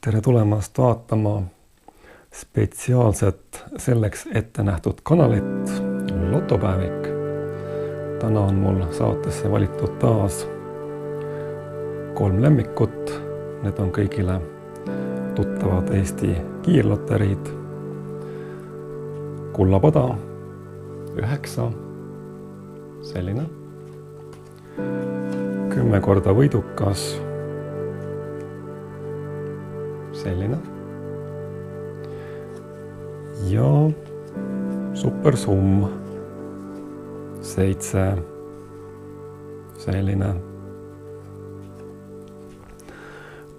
Tere tulemast vaatama spetsiaalset selleks ette nähtud kanalit Lotopäevik. Täna on mul saatesse valitud taas 3 lemmikut. Need on kõigile tuttavad Eesti kiirloteriid. Kullapada 9, selline. 10 korda võidukas, selline. Ja supersumm 7, selline.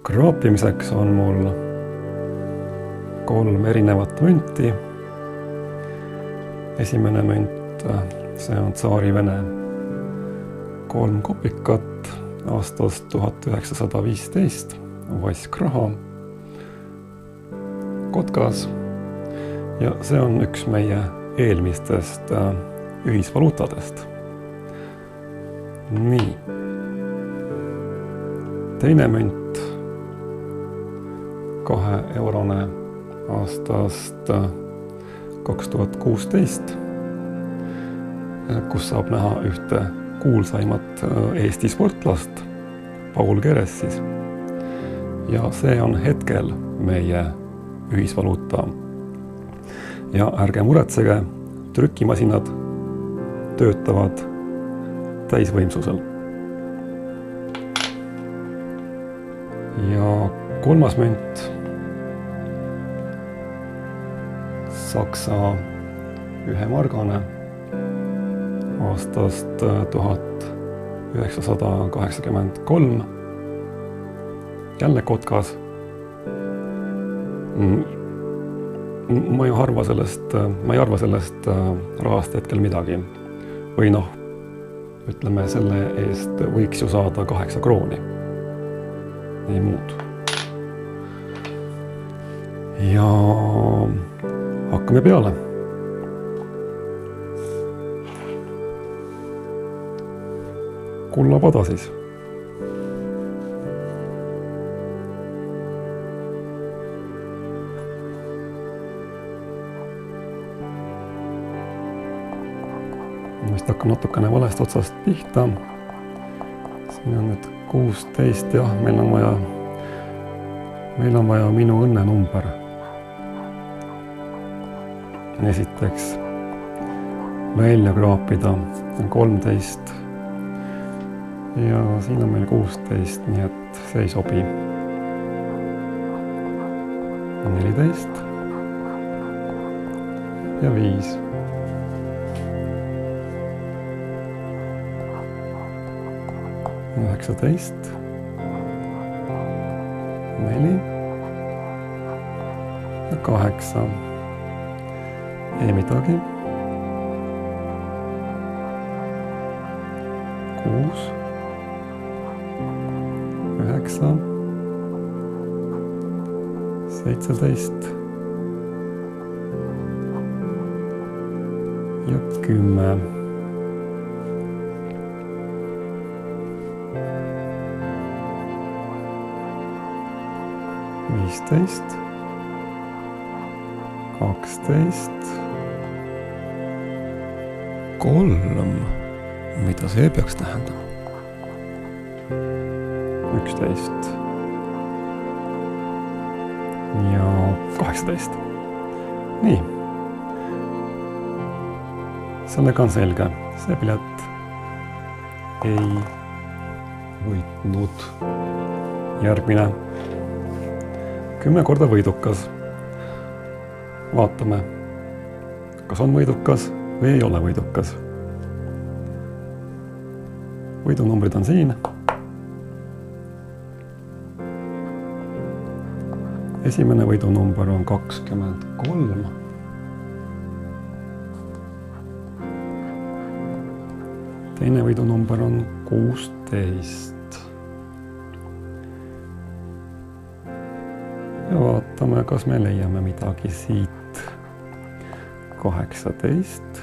Kraapimiseks on mul 3 erinevat münti. Esimene münt, see on Tsaari-Vene 3 kopikat aastast 1915, vaskraha, kotkas. Ja see on üks meie eelmistest ühisvaluutadest. Nii. Teine münt, 2-eurone aastast 2016, kus saab näha ühte kuulsaimat Eesti sportlast, Paul Keressis. Ja see on hetkel meie ühisvaluuta. Ja ärge muretsege, trükimasinad töötavad täisvõimsusel. Ja 3. münt, Saksa 1-margane aastast 1983. Jälle kotkas. Ma ei arva sellest rahast hetkel midagi. Või ütleme, selle eest võiks ju saada 8 krooni. Ei muud. Ja hakkame peale. Kullapada siis. Vist hakkan natukene valest otsast pihta. Siin on nüüd 16, jah, meil on vaja minu õnnenumber. Esiteks välja kraapida 13 ja siin on meil 16, nii et see ei sobi. 14 ja 5. 19, 4 ja 8. Ei midagi. 6, 9, 17 ja 10. 15, 12, 3, mida see peaks tähendama? 11 ja 18. Nii. Sellega on selge. See pilet ei võitnud. Järgmine. 10 korda võidukas. Vaatame, kas on võidukas või ei ole võidukas. Võidunumbrid on siin. Esimene võidunumber on 23. Teine võidunumber on 16. Ja vaatame, kas me leiame midagi siit. 18,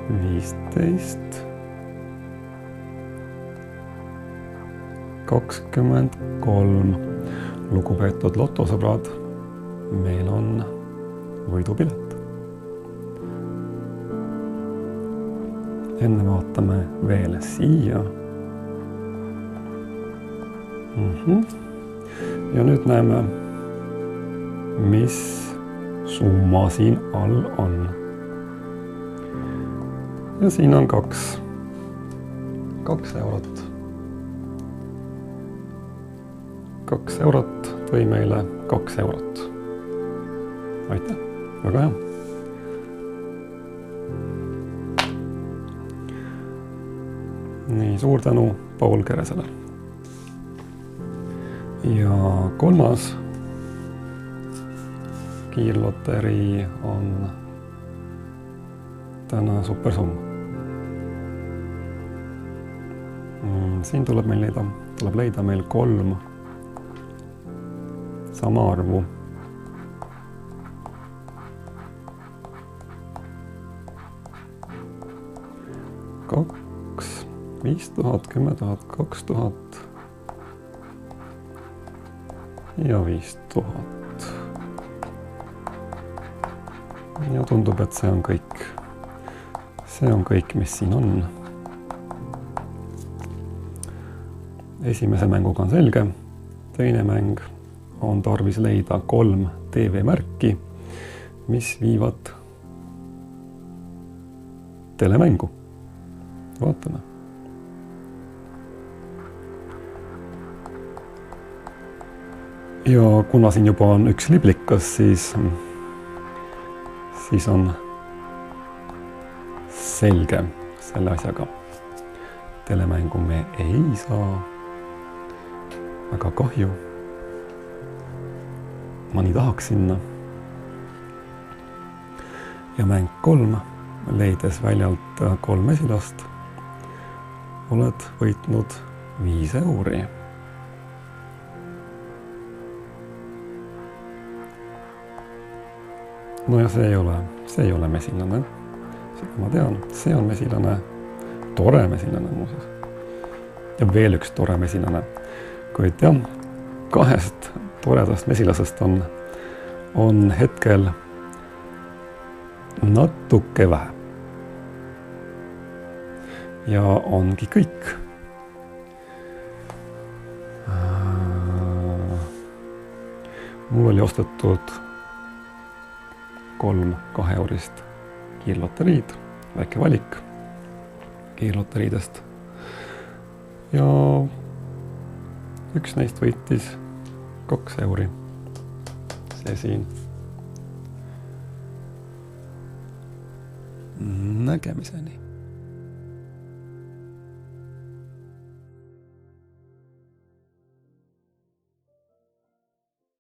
15, 23. Lugupeetud lotosõbrad, meil on võidupilet. Enne vaatame veel siia. Ja nüüd näeme, mis summa siin all on. Ja siin on 2 eurot. 2 eurot tõi meile 2 eurot. Aitäh, väga hea. Nii, suur tänu Paul Keresele. Ja 3. kiirloterii on täna supersumma. Siin tuleb leida meil 3 sama arvu. 2, 5000, 10 000, 2000 ja 5000. Ja tundub, et see on kõik. See on kõik, mis siin on. Esimese mänguga on selge. Teine mäng on tarvis leida 3 TV-märki, mis viivad telemängu. Vaatame. Ja kuna siin juba on üks liblikas, siis on selge selle asjaga. Telemängu me ei saa. Väga kahju. Ma nii tahaks sinna. Ja mäng 3, leides väljalt 3 mesilast, oled võitnud 5 euri. No ja see ei ole mesilane. Seda ma tean. See on mesilane. Tore mesilane muuseas. Ja veel üks tore mesilane. Kuid jah, 2 toredast mesilasest on hetkel natuke vähe. Ja ongi kõik. Mul oli ostetud 3 2-eurist kiirloteriid, väike valik kiirloteriidest. Ja üks neist võitis 2 euri. See siin. Nägemiseni.